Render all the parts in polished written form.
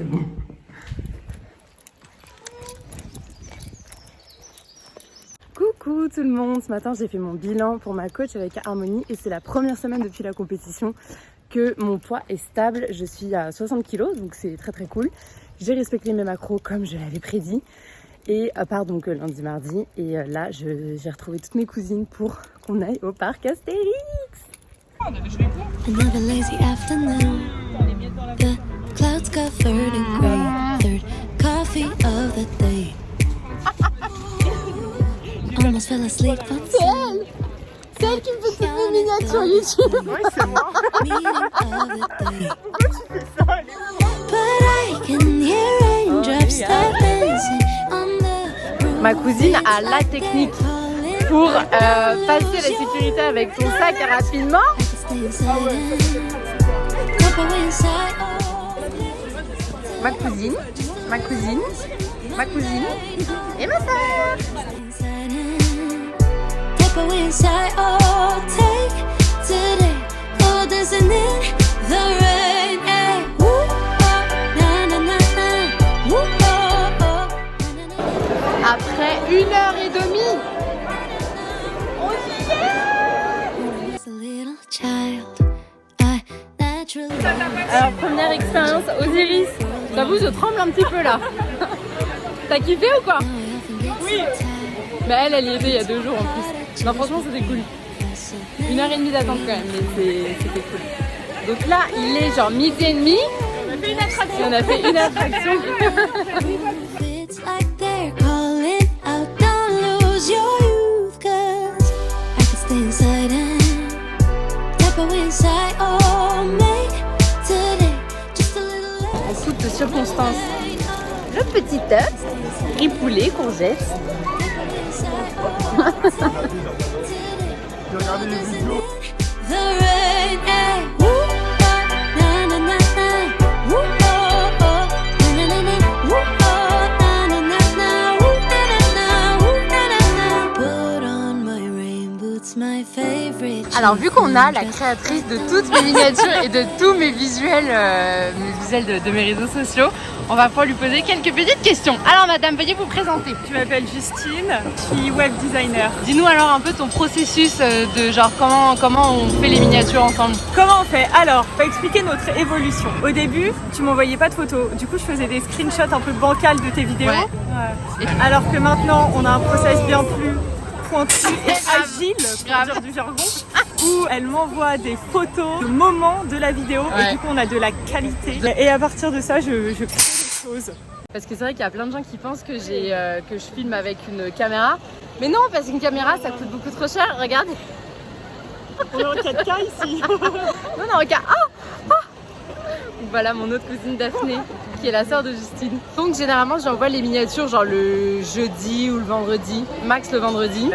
c'est bon. Coucou tout le monde, ce matin j'ai fait mon bilan pour ma coach avec Harmonie et c'est la première semaine depuis la compétition que mon poids est stable. Je suis à 60 kg donc c'est très très cool. J'ai respecté mes macros comme je l'avais prédit et à part donc lundi mardi et là j'ai retrouvé toutes mes cousines pour qu'on aille au parc Astérix. Another lazy afternoon. The clouds covered in gray. Third coffee of the day. Almost fell asleep on scene. C'est elle qui me fait toutes mes miniatures YouTube. Oui, c'est moi. Meeting of the day. Pourquoi tu fais ça? But I can hear raindrops start dancing on the roof. Ma cousine a la technique pour passer la sécurité avec son sac rapidement. Ma cousine et ma soeur. Après 1h30, alors première expérience Osiris. J'avoue je tremble un petit peu là. T'as kiffé ou quoi? Oui. Bah elle y était il y a 2 jours en plus. Non franchement c'était cool. 1h30 d'attente quand même mais c'était cool. Donc là il est genre 12h30. On a fait une attraction. Et on a fait une attraction. It's like they're calling out, don't lose your youth, 'cause I can stay inside and step away inside or make today just a little less. En toute circonstance, le petit œuf, riz poulet, courgettes. J'ai regardé les vidéos. The rain, eh, woo, oh, na na na na, woo, oh, oh, na na na, woo, oh, na na na na, woo, na na na, woo, na na na. Put on my rain boots, my favorite. Alors vu qu'on a la créatrice de toutes mes miniatures et de tous mes visuels, de mes réseaux sociaux, on va pouvoir lui poser quelques petites questions. Alors madame, veuillez vous présenter. Je m'appelle Justine, je suis web designer. Dis-nous alors un peu ton processus de genre comment on fait les miniatures ensemble. Comment on fait? Alors, on va expliquer notre évolution. Au début, tu m'envoyais pas de photos. Du coup, je faisais des screenshots un peu bancals de tes vidéos. Ouais. Alors que maintenant, on a un process bien plus pointu et agile, pour Grave. dire du jargon, où elle m'envoie des photos de moments de la vidéo Ouais. et du coup, on a de la qualité. Et à partir de ça, je crée des choses. Parce que c'est vrai qu'il y a plein de gens qui pensent que que je filme avec une caméra. Mais non, parce qu'une caméra ça coûte beaucoup trop cher. Regarde. On est en 4K ici. Non, regarde. Voilà mon autre cousine Daphné, qui est la sœur de Justine. Donc généralement j'envoie les miniatures genre le jeudi ou le vendredi, max le vendredi.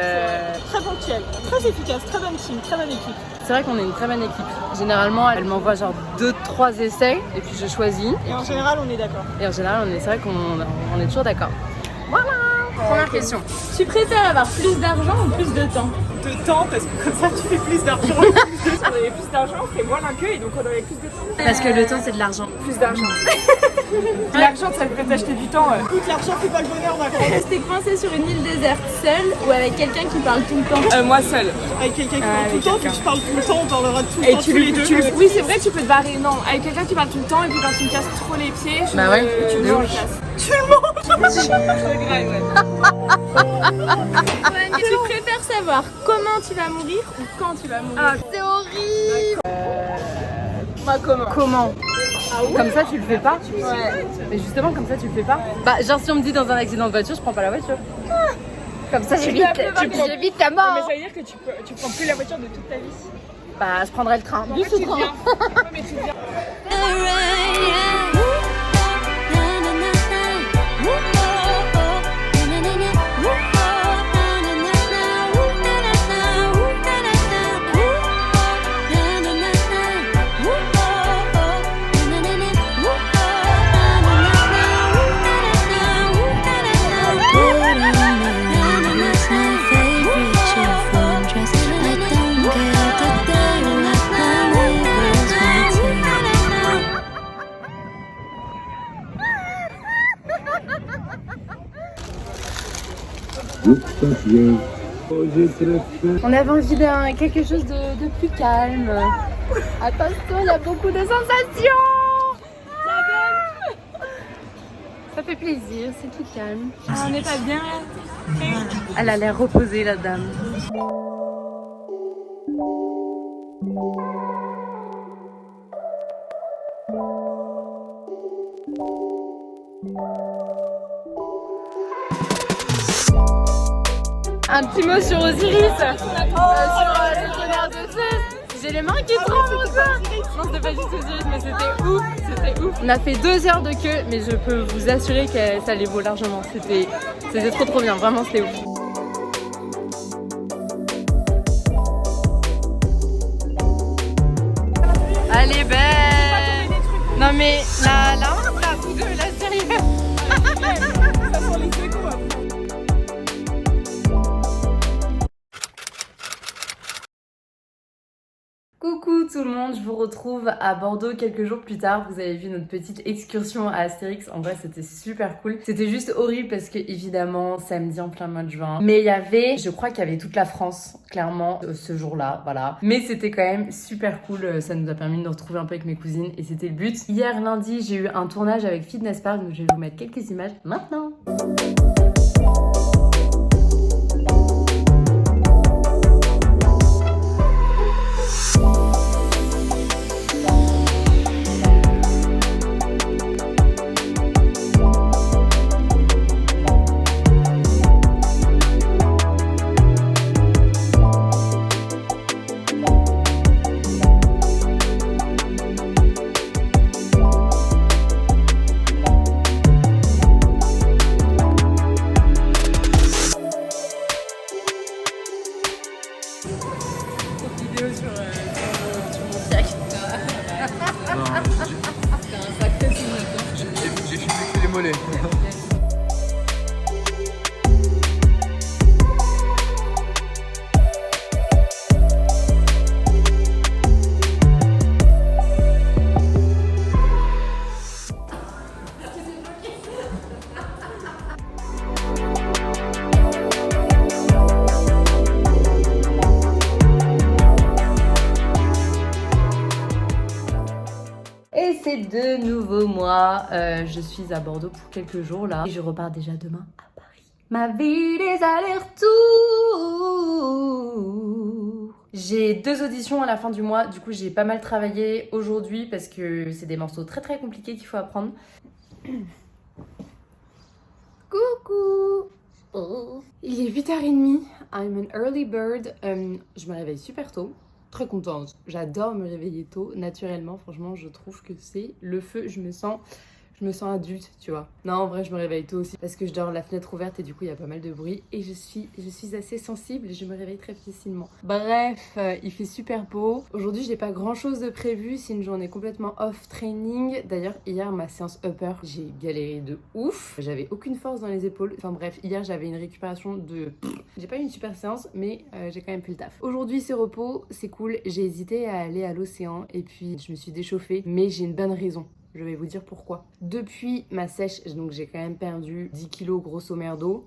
Très ponctuel, très efficace, très bonne team, très bonne équipe. C'est vrai qu'on est une très bonne équipe. Généralement elle m'envoie genre 2-3 essais et puis je choisis. Et en général, on est d'accord. Et en général c'est vrai qu'on est toujours d'accord. Voilà. Première question. Tu préfères avoir plus d'argent ou plus de temps? De temps, parce que comme ça, tu fais plus d'argent. Si on avait plus d'argent, on ferait moins la queue et donc on aurait plus de temps. Parce que le temps c'est de l'argent. Plus d'argent. L'argent, ça peut t'acheter du temps. Écoute, l'argent fait pas le bonheur, ma grande. Rester coincé sur une île déserte seule ou avec quelqu'un qui parle tout le temps? Moi seule. Avec quelqu'un qui parle tout le temps, puis je parle tout le temps, on parlera tout le temps tous les deux. Oui, c'est vrai, tu peux te barrer. Non, avec quelqu'un qui parle tout le temps et puis quand tu me casses trop les pieds, Bah ouais, tu de me ouf. recasses. Tu le manges. C'est grave, ouais. Tu préfères savoir comment tu vas mourir ou quand tu vas mourir? C'est horrible. Comment Comme ça tu le fais pas. Mais justement comme ça tu le fais pas. Bah genre si on me dit dans un accident de voiture je prends pas la voiture. Comme ça j'évite ta Mais mort. ça veut dire que tu prends plus la voiture de toute ta vie. Bah je prendrai le train. Du Tu train. viens. Mais tu viens. The rain, yeah, woo, oh, na na na na, woo, oh, oh, na na na, woo, oh, na na na na, woo, na na na, woo, na na na, woo, oh, na na na na, woo, oh, oh, na na na, woo, oh, na na na, woo, na na na, woo, na na na. Put on my rain boots, my favorite chiffon dress. I don't care the day when I leave. On avait envie d'un quelque chose de plus calme. Attention, il y a beaucoup de sensations. Ça fait plaisir, c'est tout calme. Ah, on n'est pas bien. Elle a l'air reposée, la dame. Un petit mot sur Osiris, sur le tonnerre de Zeus. J'ai les mains qui tremblent ou quoi? Non, c'était pas juste Osiris, mais c'était ouf. On a fait 2 heures de queue, mais je peux vous assurer que ça les vaut largement. C'était trop bien, vraiment c'était ouf. Elle est belle. Non mais la honte là, vous deux, là sérieux. Ça sent les échos. Coucou tout le monde, je vous retrouve à Bordeaux quelques jours plus tard. Vous avez vu notre petite excursion à Astérix. En vrai, c'était super cool. C'était juste horrible parce que évidemment, samedi en plein mois de juin. Mais il y avait, je crois qu'il y avait toute la France, clairement, ce jour-là, voilà. Mais c'était quand même super cool. Ça nous a permis de nous retrouver un peu avec mes cousines et c'était le but. Hier lundi, j'ai eu un tournage avec Fitness Park, donc je vais vous mettre quelques images maintenant. J'ai filmé que les mollets. Et c'est de nouveau moi, je suis à Bordeaux pour quelques jours là et je repars déjà demain à Paris. Ma vie des allers-retours. J'ai 2 auditions à la fin du mois, du coup j'ai pas mal travaillé aujourd'hui parce que c'est des morceaux très très compliqués qu'il faut apprendre. Coucou. Oh. Il est 8h30, I'm an early bird, je me réveille super tôt. Très contente, j'adore me réveiller tôt, naturellement, franchement je trouve que c'est le feu, je me sens adulte, tu vois. Non, en vrai je me réveille tôt aussi parce que je dors la fenêtre ouverte et du coup il y a pas mal de bruit et je suis assez sensible et je me réveille très facilement. Bref, il fait super beau. Aujourd'hui j'ai pas grand chose de prévu, c'est une journée complètement off training. D'ailleurs hier ma séance upper, j'ai galéré de ouf. J'avais aucune force dans les épaules. Enfin bref, hier j'avais une récupération de... J'ai pas eu une super séance mais j'ai quand même fait le taf. Aujourd'hui c'est repos, c'est cool. J'ai hésité à aller à l'océan et puis je me suis déchauffée mais j'ai une bonne raison. Je vais vous dire pourquoi. Depuis ma sèche, donc j'ai quand même perdu 10 kilos grosso merdo.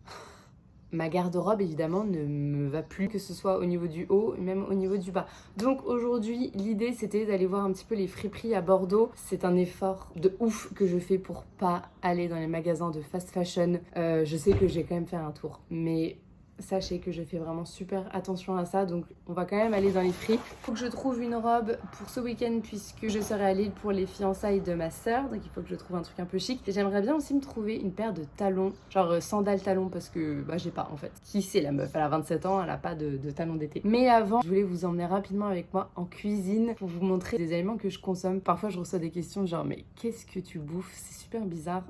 Ma garde-robe évidemment ne me va plus, que ce soit au niveau du haut et même au niveau du bas. Donc aujourd'hui l'idée c'était d'aller voir un petit peu les friperies à Bordeaux. C'est un effort de ouf que je fais pour pas aller dans les magasins de fast fashion. Je sais que j'ai quand même fait un tour, mais sachez que je fais vraiment super attention à ça, donc on va quand même aller dans les friperies. Faut que je trouve une robe pour ce week-end puisque je serai à Lille pour les fiançailles de ma sœur, donc il faut que je trouve un truc un peu chic. Et j'aimerais bien aussi me trouver une paire de talons, genre sandales talons, parce que bah j'ai pas en fait. Qui c'est la meuf, elle a 27 ans, elle a pas de talons d'été. Mais avant, je voulais vous emmener rapidement avec moi en cuisine pour vous montrer des aliments que je consomme. Parfois je reçois des questions genre mais qu'est-ce que tu bouffes? C'est super bizarre.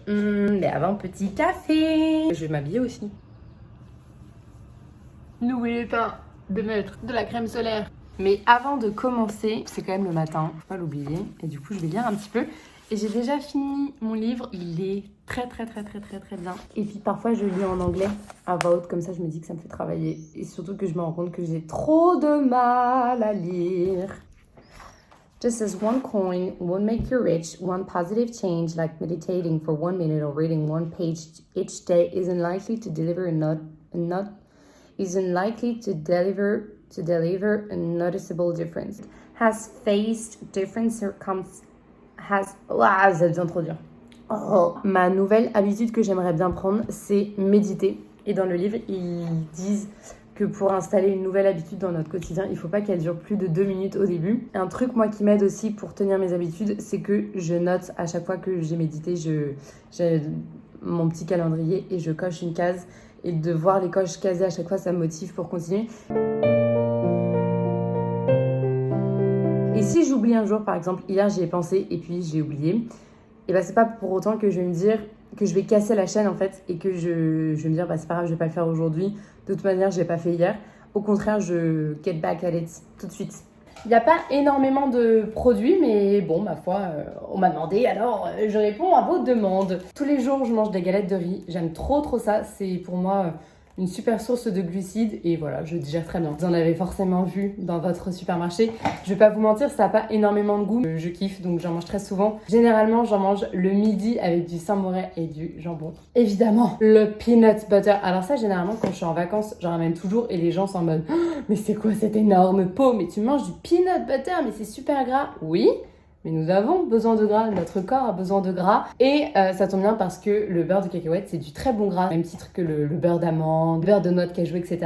Mais avant, petit café. Je vais m'habiller aussi. N'oubliez pas de mettre de la crème solaire. Mais avant de commencer, c'est quand même le matin, faut pas l'oublier. Et du coup, je vais lire un petit peu. Et j'ai déjà fini mon livre. Il est très bien. Et puis parfois, je lis en anglais à voix haute. Comme ça, je me dis que ça me fait travailler. Et surtout que je me rends compte que j'ai trop de mal à lire. Just as one coin won't make you rich, one positive change like meditating for 1 minute or reading one page each day isn't likely to deliver a noticeable difference. Has faced different Ouah, ça devient trop dur. Oh. Ma nouvelle habitude que j'aimerais bien prendre, c'est méditer. Et dans le livre, ils disent que pour installer une nouvelle habitude dans notre quotidien, il ne faut pas qu'elle dure plus de 2 minutes au début. Et un truc, moi, qui m'aide aussi pour tenir mes habitudes, c'est que je note à chaque fois que j'ai médité, j'ai mon petit calendrier et je coche une case. Et de voir les coches casées à chaque fois, ça me motive pour continuer. Et si j'oublie un jour, par exemple, hier j'y ai pensé et puis j'ai oublié, et bah c'est pas pour autant que je vais me dire que je vais casser la chaîne en fait et que je vais me dire bah c'est pas grave, je vais pas le faire aujourd'hui. De toute manière, je l'ai pas fait hier. Au contraire, je get back at it tout de suite. Il n'y a pas énormément de produits, mais bon, ma foi, on m'a demandé, alors je réponds à vos demandes. Tous les jours, je mange des galettes de riz. J'aime trop ça. C'est pour moi une super source de glucides et voilà, je digère très bien. Vous en avez forcément vu dans votre supermarché. Je vais pas vous mentir, ça n'a pas énormément de goût. Je kiffe, donc j'en mange très souvent. Généralement, j'en mange le midi avec du Saint-Moré et du jambon. Évidemment, le peanut butter. Alors ça, généralement, quand je suis en vacances, j'en ramène toujours et les gens sont en mode oh, mais c'est quoi cette énorme pot? Mais tu manges du peanut butter, mais c'est super gras. Oui, mais nous avons besoin de gras, notre corps a besoin de gras. Et ça tombe bien parce que le beurre de cacahuète, c'est du très bon gras. Même titre que le beurre d'amande, le beurre de noix de cajou, etc.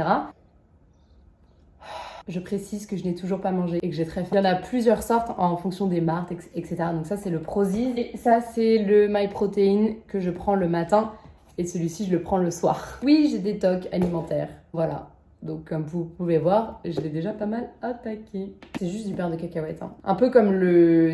Je précise que je n'ai toujours pas mangé et que j'ai très faim. Il y en a plusieurs sortes en fonction des marques, etc. Donc ça, c'est le Prozis. Et ça, c'est le MyProtein que je prends le matin. Et celui-ci, je le prends le soir. Oui, j'ai des tocs alimentaires. Voilà. Donc comme vous pouvez voir, je l'ai déjà pas mal attaqué. C'est juste du beurre de cacahuète. Hein. Un peu comme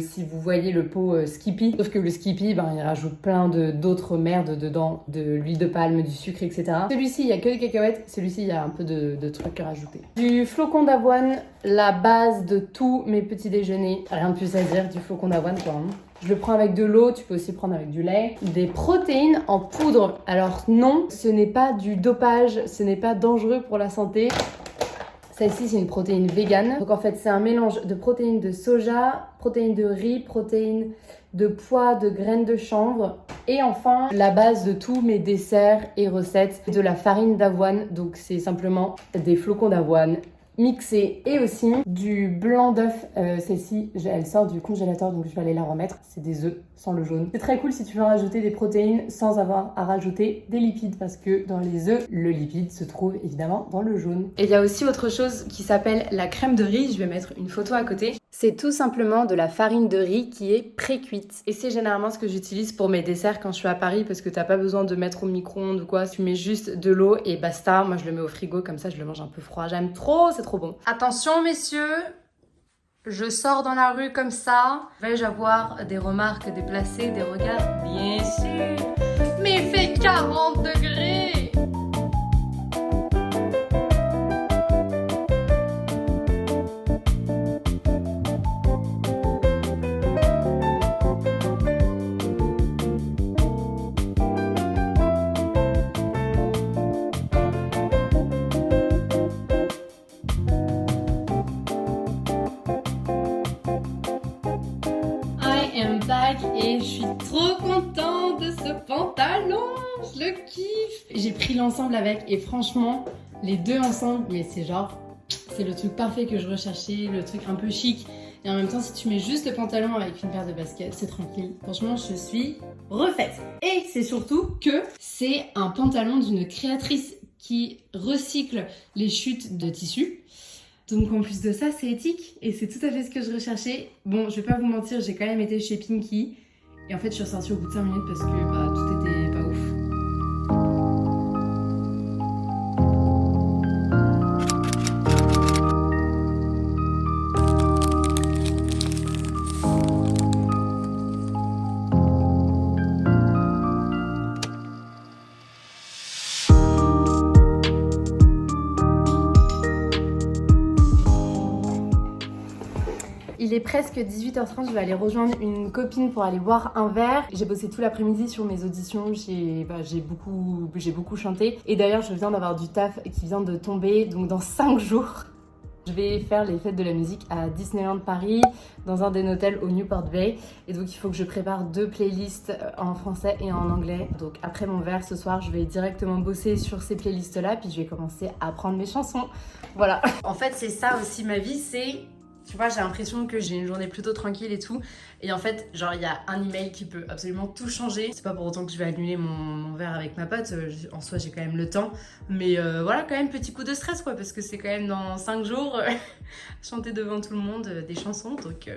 si vous voyez le pot Skippy. Sauf que le Skippy, il rajoute plein d'autres merdes dedans. De l'huile de palme, du sucre, etc. Celui-ci, il n'y a que des cacahuètes. Celui-ci, il y a un peu de trucs à rajouter. Du flocon d'avoine, la base de tous mes petits déjeuners. Rien de plus à dire, du flocon d'avoine quoi. Hein. Je le prends avec de l'eau, tu peux aussi prendre avec du lait. Des protéines en poudre. Alors non, ce n'est pas du dopage, ce n'est pas dangereux pour la santé. Celle-ci, c'est une protéine végane. Donc en fait, c'est un mélange de protéines de soja, protéines de riz, protéines de pois, de graines de chanvre. Et enfin, la base de tous mes desserts et recettes, de la farine d'avoine. Donc c'est simplement des flocons d'avoine mixé et aussi du blanc d'œuf. Celle-ci, elle sort du congélateur, donc je vais aller la remettre. C'est des œufs sans le jaune. C'est très cool si tu veux rajouter des protéines sans avoir à rajouter des lipides parce que dans les œufs, le lipide se trouve évidemment dans le jaune. Et il y a aussi autre chose qui s'appelle la crème de riz. Je vais mettre une photo à côté. C'est tout simplement de la farine de riz qui est pré-cuite. Et c'est généralement ce que j'utilise pour mes desserts quand je suis à Paris parce que t'as pas besoin de mettre au micro-ondes ou quoi. Tu mets juste de l'eau et basta. Moi, je le mets au frigo comme ça, je le mange un peu froid. J'aime trop, c'est trop bon. Attention, messieurs, je sors dans la rue comme ça. Vais-je avoir des remarques déplacées, des regards? Bien sûr. Mais il fait 40 degrés. Et je suis trop contente de ce pantalon, je le kiffe. J'ai pris l'ensemble avec et franchement, les deux ensemble, mais c'est le truc parfait que je recherchais, le truc un peu chic. Et en même temps, si tu mets juste le pantalon avec une paire de baskets, c'est tranquille. Franchement, je suis refaite. Et c'est surtout que c'est un pantalon d'une créatrice qui recycle les chutes de tissu. Donc en plus de ça, c'est éthique et c'est tout à fait ce que je recherchais. Bon, je vais pas vous mentir, j'ai quand même été chez Pinky et en fait, je suis ressortie au bout de 5 minutes parce que tout était pas ouf. Il est presque 18h30, je vais aller rejoindre une copine pour aller boire un verre. J'ai bossé tout l'après-midi sur mes auditions, j'ai beaucoup chanté. Et d'ailleurs, je viens d'avoir du taf qui vient de tomber, donc dans 5 jours, Je vais faire les fêtes de la musique à Disneyland Paris, dans un des hôtels au Newport Bay. Et donc il faut que je prépare 2 playlists en français et en anglais. Donc après mon verre ce soir, je vais directement bosser sur ces playlists-là, puis je vais commencer à apprendre mes chansons. Voilà. En fait, c'est ça aussi ma vie, c'est... Tu vois, j'ai l'impression que j'ai une journée plutôt tranquille et tout. Et en fait, genre, il y a un email qui peut absolument tout changer. C'est pas pour autant que je vais annuler mon verre avec ma pote. En soi, j'ai quand même le temps. Mais voilà, quand même, petit coup de stress, quoi. Parce que c'est quand même dans 5 jours, chanter devant tout le monde des chansons. Donc...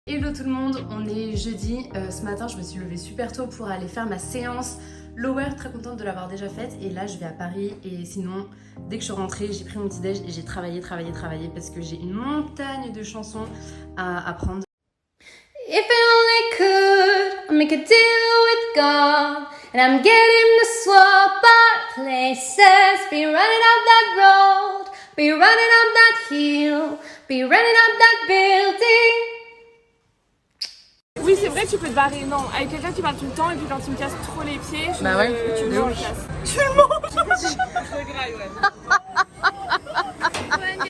Hello tout le monde, on est jeudi. Ce matin, je me suis levée super tôt pour aller faire ma séance lower, très contente de l'avoir déjà faite. Et là, je vais à Paris. Et sinon, dès que je suis rentrée, j'ai pris mon petit déj et j'ai travaillé parce que j'ai une montagne de chansons à apprendre. If I only could, I'd make a deal with God, and I'm getting to swap our places. Be running up that road, be running up that hill, be running up that building. Oui, c'est vrai, tu peux te barrer. Non, avec quelqu'un tu parles tout le temps et puis quand tu me casses trop les pieds, tu Bah ouais, tu de me ouf. le casses. Tu le manges. Je regrette, ouais.